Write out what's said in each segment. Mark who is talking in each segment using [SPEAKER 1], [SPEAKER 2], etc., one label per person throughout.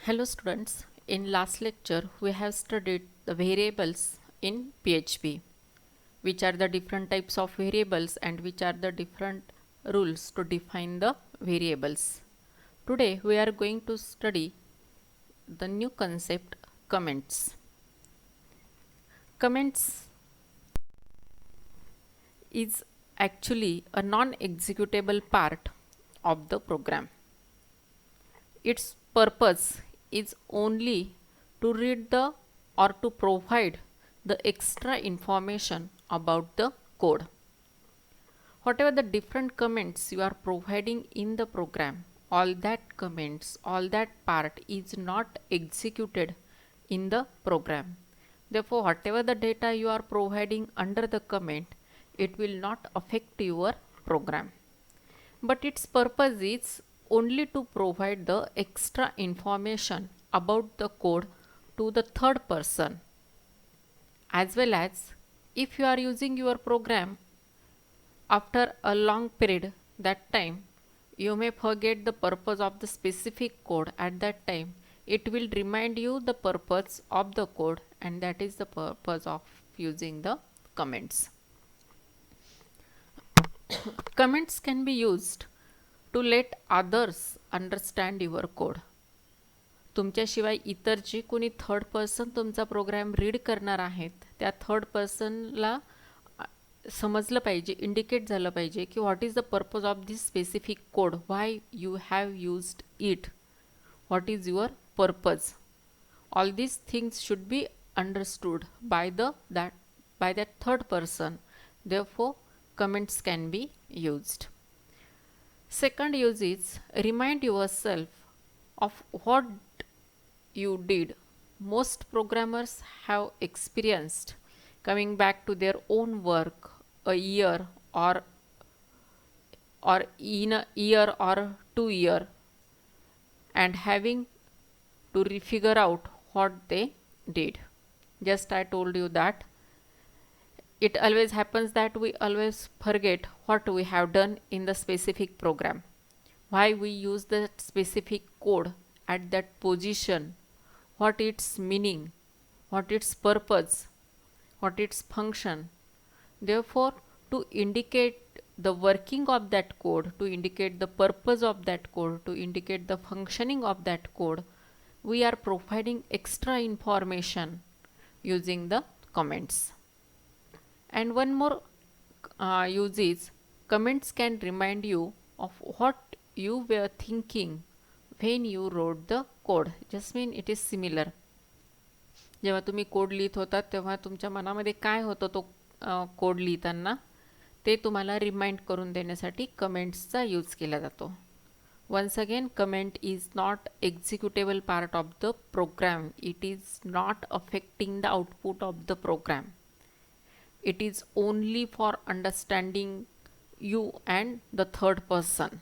[SPEAKER 1] Hello students, in last lecture we have studied the variables in PHP, which are the different types of variables and which are the different rules to define the variables. Today we are going to study the new concept comments. Comments is actually a non-executable part of the program. Its purpose is only to read the or to provide the extra information about the code. Whatever the different comments you are providing in the program, all that comments, all that part is not executed in the program. Therefore, whatever the data you are providing under the comment, it will not affect your program. But its purpose is only to provide the extra information about the code to the third person, as well as if you are using your program after a long period, that time you may forget the purpose of the specific code. At that time it will remind you the purpose of the code, and that is the purpose of using the comments. Comments can be used to let others understand your code. तुमच्याशिवाय इतर जे कोणी third person तुमचा programme read करणार आहेत त्या third पर्सनला समजलं पाहिजे, indicate झालं पाहिजे की what is the purpose of this specific code, why you have used it, what is your purpose. All these things should be understood by that third person. Therefore comments can be used. Second use is remind yourself of what you did. Most programmers have experienced coming back to their own work a year or in a year or 2 year and having to refigure out what they did. Just I told you that it always happens that we always forget what we have done in the specific program, why we use that specific code at that position, what its meaning, what its purpose, what its function. Therefore, to indicate the working of that code, to indicate the purpose of that code, to indicate the functioning of that code, we are providing extra information using the comments. And one more use is comments can remind you of what you were thinking when you wrote the code. Just mean it is similar. जेव्हा तुम्ही code लिहित होता तेव्हा तुमच्या मनामध्ये काय होतं तो कोड लिहिताना ते तुम्हाला रिमाइंड करून देण्यासाठी कमेंट्सचा यूज केला जातो. Once again, comment is not executable part of the program. It is not affecting the output of the program. It is only for understanding you and the third person.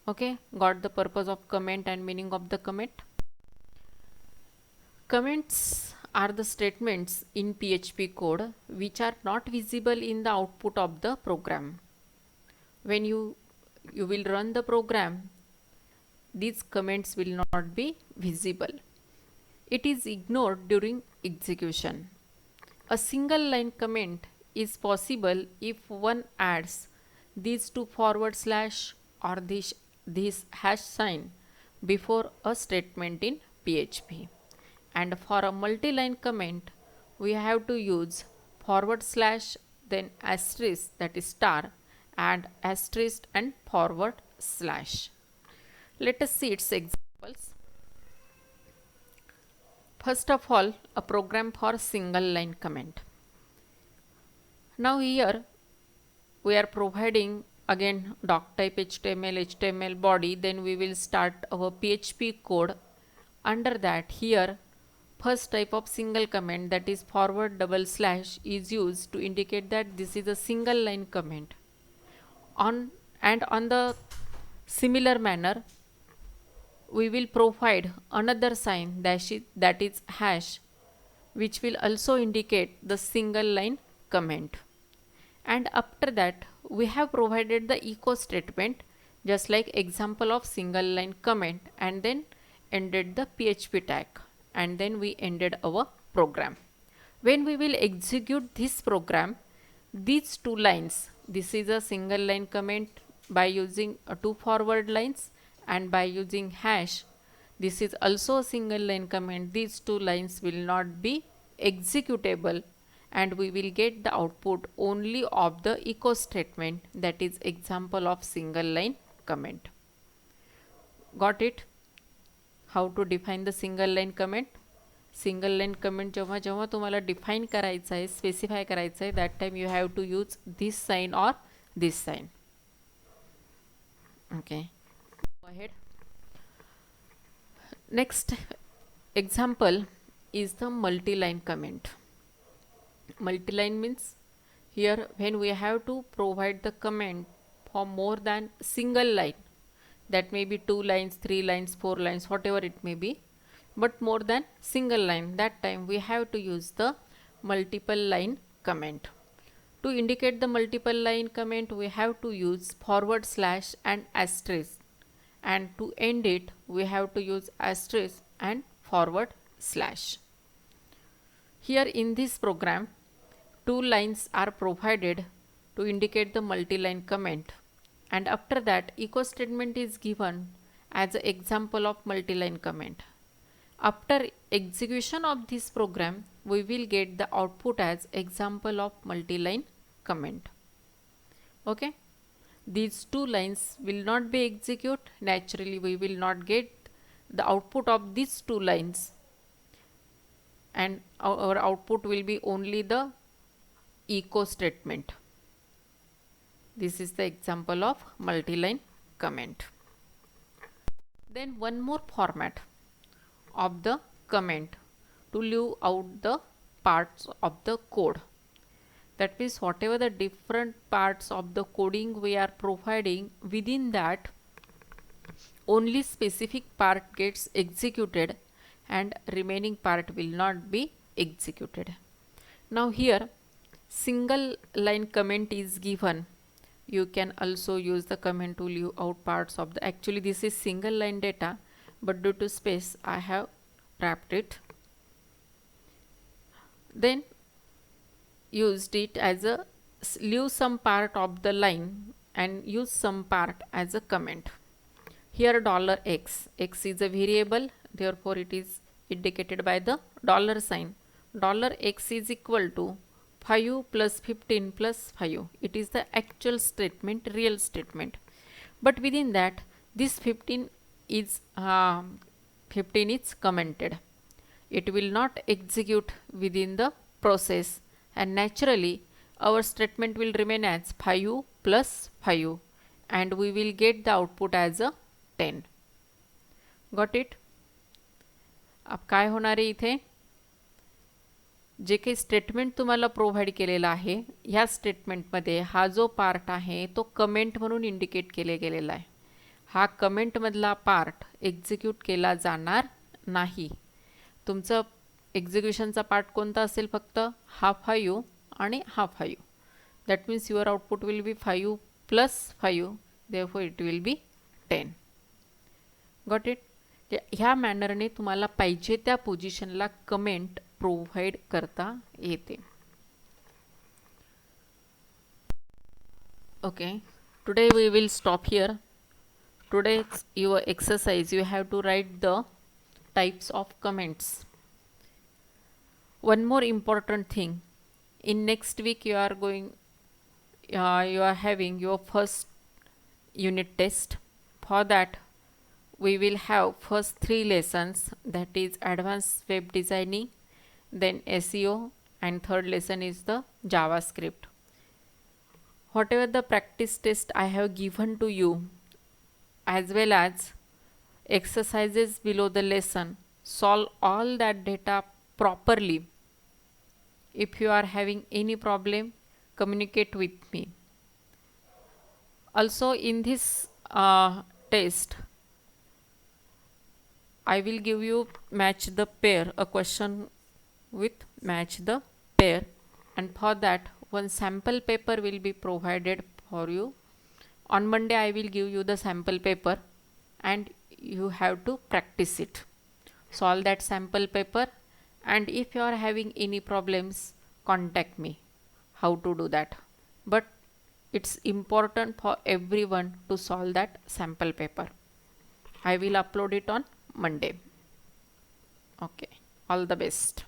[SPEAKER 1] Okay, got the purpose of comment and meaning of the comment. Comments are the statements in PHP code which are not visible in the output of the program. When you will run the program, these comments will not be visible. It is ignored during execution. A single line comment is possible if one adds these two forward slash or this hash sign before a statement in PHP. And for a multi-line comment, we have to use forward slash, then asterisk, that is star, and asterisk and forward slash. Let us see its examples. First of all, a program for single line comment. Now here we are providing again doc type HTML body, then we will start our PHP code. Under that, here first type of single comment, that is forward double slash, is used to indicate that this is a single line comment. On the similar manner, we will provide another sign that is hash, which will also indicate the single line comment. And after that we have provided the echo statement, just like example of single line comment, and then ended the PHP tag, and then we ended our program. When we will execute this program, these two lines, this is a single line comment by using two forward lines, and by using hash, this is also a single line comment. These two lines will not be executable, and we will get the output only of the echo statement, that is example of single line comment. Got it? How to define the single line comment? Single line comment जेव्हा जेव्हा तुम्हाला define करायचं आहे, specify करायचं आहे, that time you have to use this sign और this sign. Okay, go ahead. Next example is the multi-line comment. Multi-line means here when we have to provide the comment for more than single line, that may be 2 lines, 3 lines, 4 lines, whatever it may be, but more than single line, that time we have to use the multiple line comment. To indicate the multiple line comment, we have to use forward slash and asterisk, and to end it we have to use asterisk and forward slash. Here in this program, 2 lines are provided to indicate the multi-line comment, and after that echo statement is given as an example of multi-line comment. After execution of this program, we will get the output as example of multi-line comment. Okay, these 2 lines will not be executed. Naturally we will not get the output of these 2 lines, and our output will be only the echo statement. This is the example of multi-line comment. Then one more format of the comment to leave out the parts of the code. That means whatever the different parts of the coding we are providing, within that only specific part gets executed and remaining part will not be executed. Now here single line comment is given. You can also use the comment to leave out parts of the, actually this is single line data, but due to space I have wrapped it. Then used it as a leave some part of the line and use some part as a comment. Here $x, x is a variable, therefore it is indicated by the dollar sign. $x is equal to 5 plus 15 plus 5. It is the actual statement, real statement, but within that this 15 is commented. It will not execute within the process, and naturally our statement will remain as 5 plus 5, and we will get the output as a 10. Got it? अब काय होणार आहे इथे, जे काही statement तुम्हाला provide केलेला आहे, ह्या स्टेटमेंटमध्ये हा जो पार्ट आहे तो कमेंट म्हणून इंडिकेट केले गेलेला आहे. हा कमेंटमधला पार्ट एक्झिक्यूट केला जाणार नाही. तुमचं एक्झिक्युशनचा पार्ट कोणता असेल, फक्त हा 5 आणि हा 5. That means your output will be 5 plus 5, therefore it will be 10. Got it? ह्या मॅनरने तुम्हाला पाहिजे त्या पोझिशनला कमेंट प्रोव्हाइड करता येते. Okay, today we will stop here. Today's your exercise, you have to write the types of comments. One more important thing, in next week you are going you are having your first unit test. For that we will have first 3 lessons, that is advanced web designing, then SEO, and third lesson is the JavaScript. Whatever the practice test I have given to you, as well as exercises below the lesson, solve all that data properly. If you are having any problem, communicate with me. Also in this test I will give you match the pair, a question with match the pair, and for that one sample paper will be provided for you. On Monday I will give you the sample paper, and you have to practice it. Solve that sample paper, and if you are having any problems, contact me how to do that. But it's important for everyone to solve that sample paper. I will upload it on Monday. Okay, all the best.